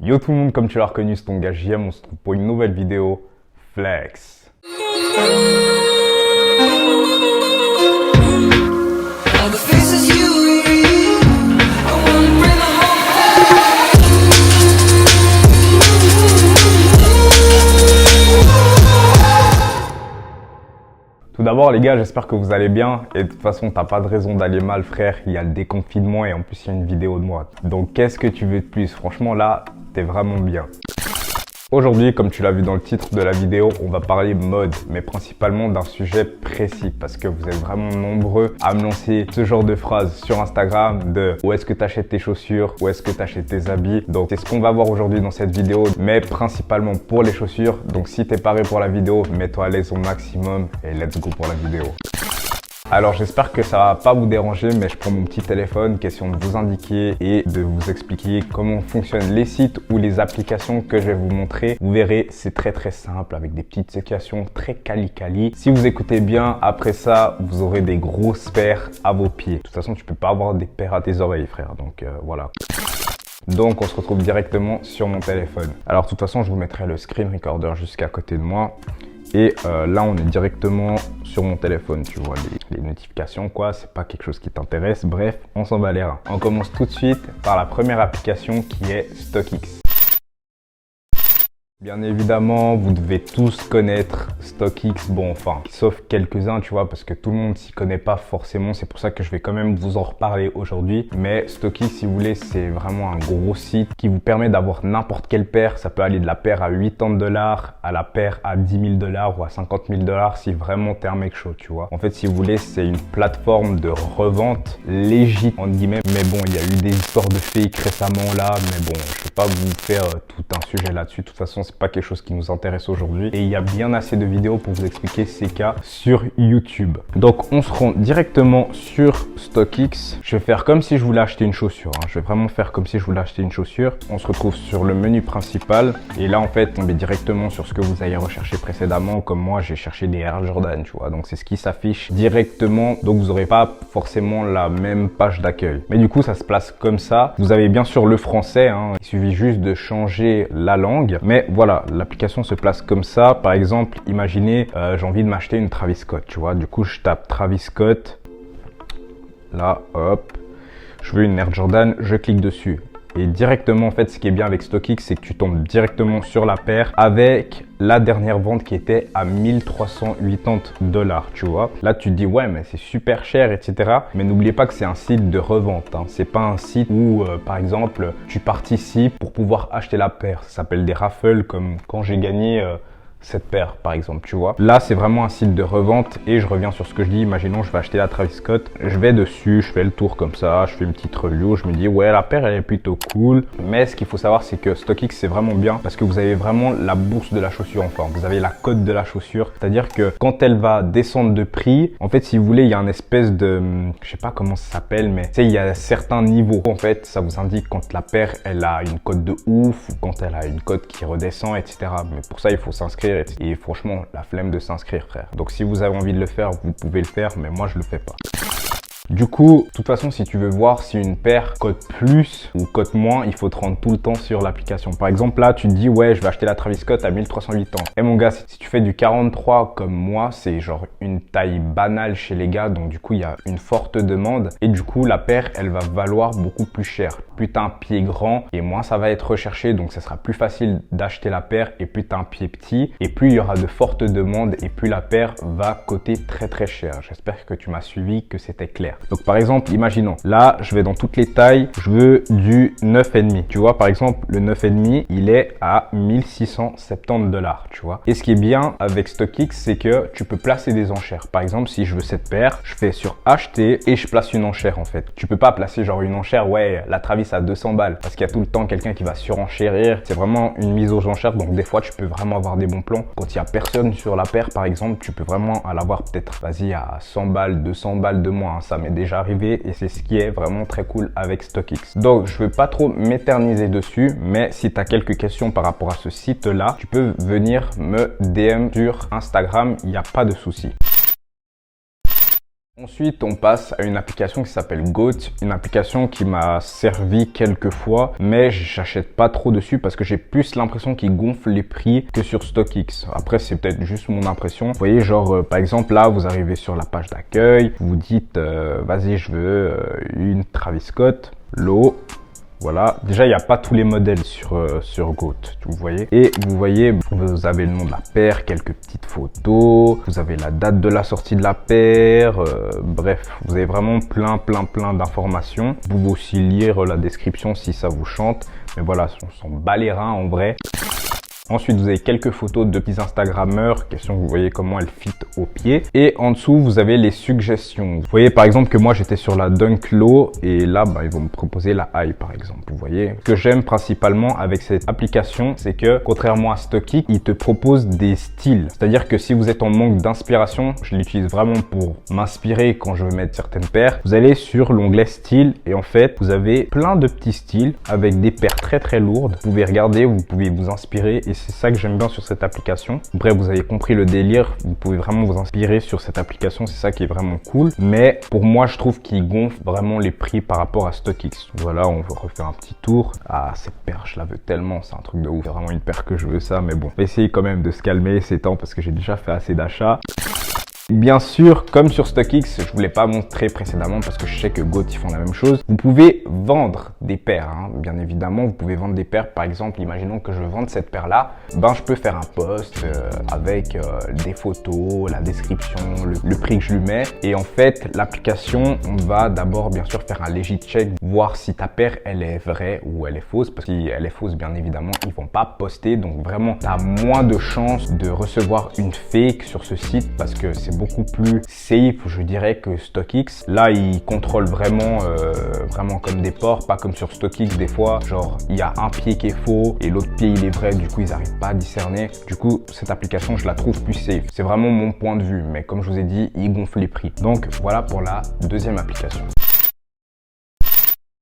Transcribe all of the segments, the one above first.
Yo tout le monde, comme tu l'as reconnu, c'est ton gars JM, on se retrouve pour une nouvelle vidéo Flex. Tout d'abord les gars, j'espère que vous allez bien et de toute façon t'as pas de raison d'aller mal frère, il y a le déconfinement et en plus il y a une vidéo de moi. Donc qu'est-ce que tu veux de plus? Franchement là, t'es vraiment bien. Aujourd'hui, comme tu l'as vu dans le titre de la vidéo, on va parler mode, mais principalement d'un sujet précis parce que vous êtes vraiment nombreux à me lancer ce genre de phrases sur Instagram de où est-ce que tu achètes tes chaussures, où est-ce que tu achètes tes habits. Donc c'est ce qu'on va voir aujourd'hui dans cette vidéo, mais principalement pour les chaussures. Donc si t'es paré pour la vidéo, mets-toi à l'aise au maximum et let's go pour la vidéo. Alors j'espère que ça va pas vous déranger, mais je prends mon petit téléphone, question de vous indiquer et de vous expliquer comment fonctionnent les sites ou les applications que je vais vous montrer. Vous verrez, c'est très simple avec des petites explications très quali. Si vous écoutez bien, après ça, vous aurez des grosses paires à vos pieds. De toute façon, tu peux pas avoir des paires à tes oreilles, frère, donc voilà. Donc on se retrouve directement sur mon téléphone. Alors de toute façon, je vous mettrai le screen recorder jusqu'à côté de moi. Et là, on est directement sur mon téléphone, tu vois, les notifications, quoi, c'est pas quelque chose qui t'intéresse. Bref, on s'en bat les reins. On commence tout de suite par la première application qui est StockX. Bien évidemment, vous devez tous connaître StockX, bon enfin, sauf quelques-uns, tu vois, parce que tout le monde s'y connaît pas forcément, c'est pour ça que je vais quand même vous en reparler aujourd'hui. Mais StockX, si vous voulez, c'est vraiment un gros site qui vous permet d'avoir n'importe quelle paire. Ça peut aller de la paire à 80 $, à la paire à 10 000 $ ou à 50 000 $ si vraiment t'es un mec chaud, tu vois. En fait, si vous voulez, c'est une plateforme de revente légitime, entre guillemets. Mais bon, il y a eu des histoires de fake récemment là, mais bon, je vais pas vous faire tout un sujet là-dessus. De toute façon, c'est pas quelque chose qui nous intéresse aujourd'hui et il y a bien assez de vidéos pour vous expliquer ces cas sur YouTube. Donc on se rend directement sur StockX. Je vais faire comme si je voulais acheter une chaussure, hein. Je vais vraiment faire comme si je voulais acheter une chaussure. On se retrouve sur le menu principal et là en fait on est directement sur ce que vous avez recherché précédemment. Comme moi j'ai cherché des Air Jordan, tu vois, donc c'est ce qui s'affiche directement, donc vous n'aurez pas forcément la même page d'accueil, mais du coup ça se place comme ça. Vous avez bien sûr le français, hein. Il suffit juste de changer la langue, mais voilà, l'application se place comme ça. Par exemple, imaginez, j'ai envie de m'acheter une Travis Scott, tu vois. Du coup, je tape Travis Scott. Là, hop. Je veux une Air Jordan, je clique dessus. Et directement, en fait, ce qui est bien avec StockX, c'est que tu tombes directement sur la paire avec la dernière vente qui était à 1380 $, tu vois. Là, tu te dis, ouais, mais c'est super cher, etc. Mais n'oubliez pas que c'est un site de revente, hein. C'est pas un site où, par exemple, tu participes pour pouvoir acheter la paire. Ça s'appelle des raffles, comme quand j'ai gagné cette paire par exemple, tu vois. Là c'est vraiment un site de revente et je reviens sur ce que je dis. Imaginons je vais acheter la Travis Scott, je vais dessus, je fais le tour comme ça, je fais une petite review, je me dis ouais la paire elle est plutôt cool. Mais ce qu'il faut savoir c'est que StockX c'est vraiment bien parce que vous avez vraiment la bourse de la chaussure, enfin vous avez la cote de la chaussure, c'est à dire que quand elle va descendre de prix, en fait si vous voulez il y a un espèce de, je sais pas comment ça s'appelle, mais tu sais il y a certains niveaux, en fait ça vous indique quand la paire elle a une cote de ouf ou quand elle a une cote qui redescend, etc. Mais pour ça il faut s'inscrire. Et franchement, la flemme de s'inscrire, frère. Donc si vous avez envie de le faire, vous pouvez le faire, mais moi je le fais pas. Du coup, de toute façon, si tu veux voir si une paire cote plus ou cote moins, il faut te rendre tout le temps sur l'application. Par exemple, là, tu te dis, ouais, je vais acheter la Travis Scott à 1380. Et mon gars, si tu fais du 43 comme moi, c'est genre une taille banale chez les gars. Donc, du coup, il y a une forte demande. Et du coup, la paire, elle va valoir beaucoup plus cher. Plus t'as un pied grand et moins ça va être recherché. Donc, ça sera plus facile d'acheter la paire. Et plus t'as un pied petit et plus il y aura de fortes demandes et plus la paire va coter très cher. J'espère que tu m'as suivi, que c'était clair. Donc par exemple, imaginons, là je vais dans toutes les tailles, je veux du 9,5. Tu vois, par exemple, le 9,5, il est à 1670 $, tu vois. Et ce qui est bien avec StockX, c'est que tu peux placer des enchères. Par exemple, si je veux cette paire, je fais sur acheter et je place une enchère en fait. Tu peux pas placer genre une enchère, ouais, la Travis à 200 balles parce qu'il y a tout le temps quelqu'un qui va surenchérir. C'est vraiment une mise aux enchères, donc des fois tu peux vraiment avoir des bons plans. Quand il y a personne sur la paire, par exemple, tu peux vraiment l'avoir peut-être, vas-y, à 100 balles, 200 balles de moins, hein. Ça m'est déjà arrivé et c'est ce qui est vraiment très cool avec StockX. Donc je ne vais pas trop m'éterniser dessus, mais si tu as quelques questions par rapport à ce site là, tu peux venir me DM sur Instagram, il n'y a pas de souci. Ensuite, on passe à une application qui s'appelle Goat, une application qui m'a servi quelques fois, mais j'achète pas trop dessus parce que j'ai plus l'impression qu'ils gonflent les prix que sur StockX. Après, c'est peut-être juste mon impression. Vous voyez, genre, par exemple, là, vous arrivez sur la page d'accueil, vous dites, vas-y, je veux une Travis Scott, l'eau. Voilà, déjà il n'y a pas tous les modèles sur Goat, vous voyez. Et vous voyez, vous avez le nom de la paire, quelques petites photos, vous avez la date de la sortie de la paire, bref, vous avez vraiment plein d'informations. Vous pouvez aussi lire la description si ça vous chante, mais voilà, on s'en bat les reins en vrai. Ensuite, vous avez quelques photos de petits Instagrammeurs, question que vous voyez comment elles fit au pied. Et en dessous, vous avez les suggestions. Vous voyez par exemple que moi, j'étais sur la Dunk Low et là, ils vont me proposer la High par exemple. Vous voyez, ce que j'aime principalement avec cette application, c'est que contrairement à StockX, il te propose des styles. C'est-à-dire que si vous êtes en manque d'inspiration, je l'utilise vraiment pour m'inspirer quand je veux mettre certaines paires. Vous allez sur l'onglet style et en fait, vous avez plein de petits styles avec des paires très lourdes. Vous pouvez regarder, vous pouvez vous inspirer. Et c'est ça que j'aime bien sur cette application. Bref, vous avez compris le délire. Vous pouvez vraiment vous inspirer sur cette application. C'est ça qui est vraiment cool. Mais pour moi, je trouve qu'il gonfle vraiment les prix par rapport à StockX. Voilà, on va refaire un petit tour. Ah, cette paire, je la veux tellement. C'est un truc de ouf. C'est vraiment une paire que je veux ça. Mais bon, on va essayer quand même de se calmer ces temps parce que j'ai déjà fait assez d'achats. Bien sûr, comme sur StockX, je ne vous l'ai pas montré précédemment parce que je sais que Goat ils font la même chose. Vous pouvez vendre des paires, bien évidemment. Vous pouvez vendre des paires. Par exemple, imaginons que je vende cette paire-là. Je peux faire un post avec des photos, la description, le prix que je lui mets. Et en fait, l'application, on va d'abord bien sûr faire un legit check, voir si ta paire elle est vraie ou elle est fausse. Parce que si elle est fausse, bien évidemment, ils vont pas poster. Donc vraiment, tu as moins de chances de recevoir une fake sur ce site parce que c'est beaucoup plus safe, je dirais, que StockX. Là, ils contrôlent vraiment comme des porcs, pas comme sur StockX des fois. Genre, il y a un pied qui est faux et l'autre pied il est vrai. Du coup, ils n'arrivent pas à discerner. Du coup, cette application, je la trouve plus safe. C'est vraiment mon point de vue. Mais comme je vous ai dit, ils gonflent les prix. Donc, voilà pour la deuxième application.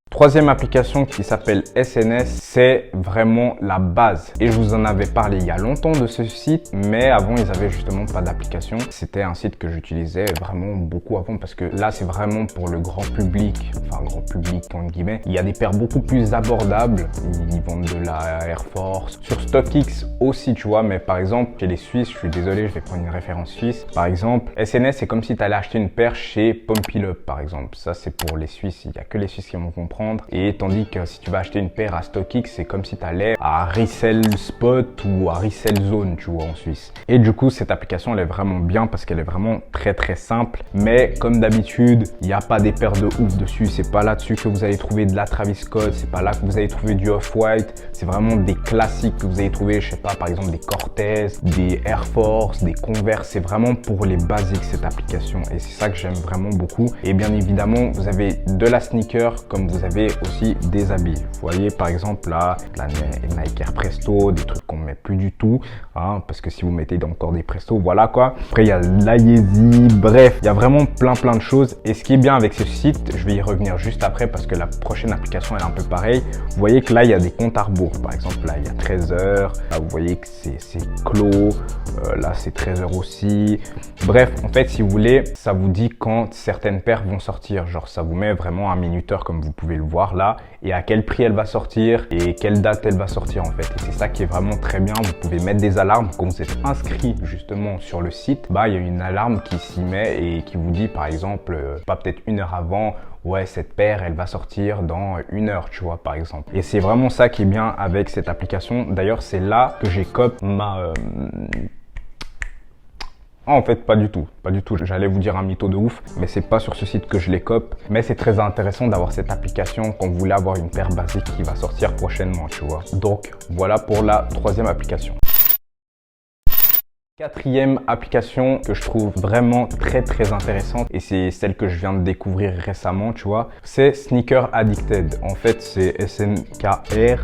Troisième application qui s'appelle SNS, c'est vraiment la base. Et je vous en avais parlé il y a longtemps de ce site, mais avant, ils avaient justement pas d'application. C'était un site que j'utilisais vraiment beaucoup avant parce que là, c'est vraiment pour le grand public, enfin grand public entre guillemets. Il y a des paires beaucoup plus abordables. Ils vendent de la Air Force. Sur StockX aussi, tu vois, mais par exemple, chez les Suisses, je suis désolé, je vais prendre une référence suisse. Par exemple, SNS, c'est comme si tu allais acheter une paire chez Pump It Up, par exemple. Ça, c'est pour les Suisses. Il n'y a que les Suisses qui vont comprendre. Et tandis que si tu vas acheter une paire à StockX, c'est comme si tu allais à Resell Spot ou à Resell Zone, tu vois, en Suisse. Et du coup, cette application, elle est vraiment bien parce qu'elle est vraiment très simple. Mais comme d'habitude, il n'y a pas des paires de ouf dessus. C'est pas là-dessus que vous allez trouver de la Travis Scott. C'est pas là que vous allez trouver du Off-White. C'est vraiment des classiques que vous allez trouver, je sais pas, par exemple des Cortez, des Air Force, des Converse. C'est vraiment pour les basiques cette application. Et c'est ça que j'aime vraiment beaucoup. Et bien évidemment, vous avez de la sneaker comme vous avez aussi des habits. Vous voyez par exemple là, la Nike Air Presto, des trucs qu'on ne met plus du tout, parce que si vous mettez encore des Presto, voilà quoi. Après il y a la Yeezy, bref, il y a vraiment plein de choses. Et ce qui est bien avec ce site, je vais y revenir juste après parce que la prochaine application elle est un peu pareille. Vous voyez que là il y a des comptes à rebours. Par exemple là il y a 13 heures, là vous voyez que c'est clos, là c'est 13 heures aussi. Bref, en fait si vous voulez, ça vous dit quand certaines paires vont sortir. Genre ça vous met vraiment un minuteur comme vous pouvez le voir là et à quel prix elle va sortir et quelle date elle va sortir en fait. Et c'est ça qui est vraiment très bien. Vous pouvez mettre des alarmes quand vous êtes inscrit justement sur le site. Il y a une alarme qui s'y met et qui vous dit par exemple, pas peut-être une heure avant, ouais cette paire elle va sortir dans une heure, tu vois par exemple. Et c'est vraiment ça qui est bien avec cette application. D'ailleurs c'est là que j'ai copé ma... en fait, pas du tout. J'allais vous dire un mytho de ouf, mais c'est pas sur ce site que je les cope. Mais c'est très intéressant d'avoir cette application quand vous voulez avoir une paire basique qui va sortir prochainement, tu vois. Donc, voilà pour la troisième application. Quatrième application que je trouve vraiment très intéressante et c'est celle que je viens de découvrir récemment, tu vois, c'est Sneaker Addicted. En fait, c'est SNKR,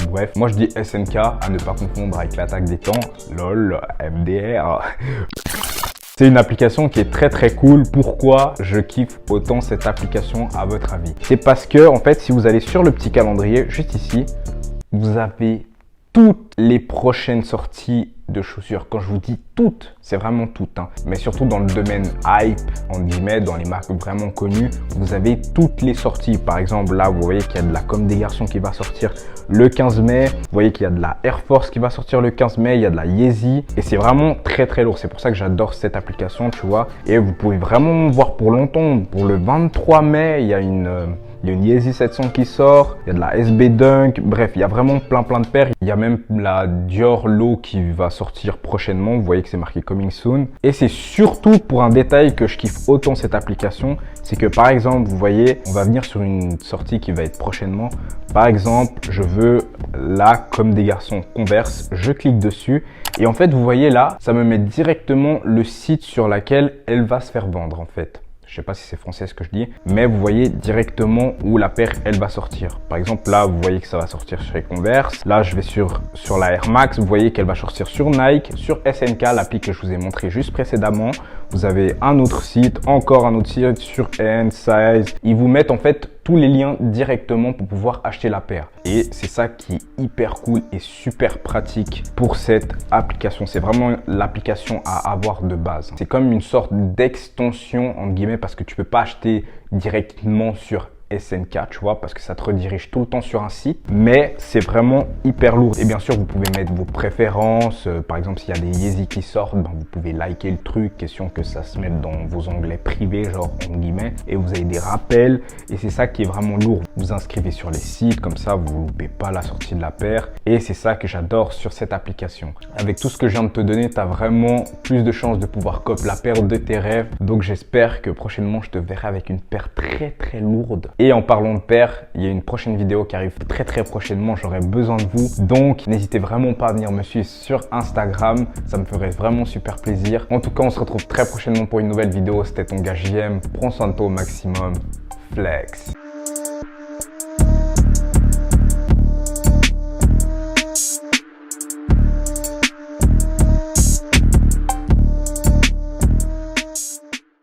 bref. Moi, je dis SNK à ne pas confondre avec l'attaque des temps, lol, MDR. C'est une application qui est très cool. Pourquoi je kiffe autant cette application à votre avis? C'est parce que, en fait, si vous allez sur le petit calendrier, juste ici, vous avez toutes les prochaines sorties de chaussures. Quand je vous dis toutes, c'est vraiment toutes, hein. Mais surtout dans le domaine hype, en guillemets, dans les marques vraiment connues, vous avez toutes les sorties. Par exemple, là, vous voyez qu'il y a de la Comme des Garçons qui va sortir le 15 mai. Vous voyez qu'il y a de la Air Force qui va sortir le 15 mai. Il y a de la Yeezy. Et c'est vraiment très, très lourd. C'est pour ça que j'adore cette application, tu vois. Et vous pouvez vraiment voir pour longtemps. Pour le 23 mai, il y a une Yeezy 700 qui sort, il y a de la SB Dunk, bref, il y a vraiment plein de paires. Il y a même la Dior Low qui va sortir prochainement, vous voyez que c'est marqué Coming Soon. Et c'est surtout pour un détail que je kiffe autant cette application, c'est que par exemple, vous voyez, on va venir sur une sortie qui va être prochainement. Par exemple, je veux la Comme des Garçons Converse, je clique dessus et en fait, vous voyez là, ça me met directement le site sur lequel elle va se faire vendre en fait. Je sais pas si c'est français ce que je dis, mais vous voyez directement où la paire elle va sortir. Par exemple, là, vous voyez que ça va sortir chez Converse. Là, je vais sur la Air Max. Vous voyez qu'elle va sortir sur Nike, sur SNK, l'appli que je vous ai montré juste précédemment. Vous avez un autre site, encore un autre site sur N, Size. Ils vous mettent en fait tous les liens directement pour pouvoir acheter la paire. Et c'est ça qui est hyper cool et super pratique pour cette application. C'est vraiment l'application à avoir de base. C'est comme une sorte d'extension, entre guillemets, parce que tu peux pas acheter directement sur SNK, tu vois, parce que ça te redirige tout le temps sur un site, mais c'est vraiment hyper lourd. Et bien sûr, vous pouvez mettre vos préférences. Par exemple, s'il y a des Yeezy qui sortent, ben, vous pouvez liker le truc, question que ça se mette dans vos onglets privés, genre en guillemets, et vous avez des rappels. Et c'est ça qui est vraiment lourd. Vous inscrivez sur les sites, comme ça, vous ne loupez pas la sortie de la paire. Et c'est ça que j'adore sur cette application. Avec tout ce que je viens de te donner, tu as vraiment plus de chances de pouvoir copier la paire de tes rêves. Donc j'espère que prochainement, je te verrai avec une paire très lourde. Et en parlant de paire, il y a une prochaine vidéo qui arrive très prochainement. J'aurai besoin de vous. Donc, n'hésitez vraiment pas à venir me suivre sur Instagram. Ça me ferait vraiment super plaisir. En tout cas, on se retrouve très prochainement pour une nouvelle vidéo. C'était ton gars JM. Prends soin de toi au maximum. Flex.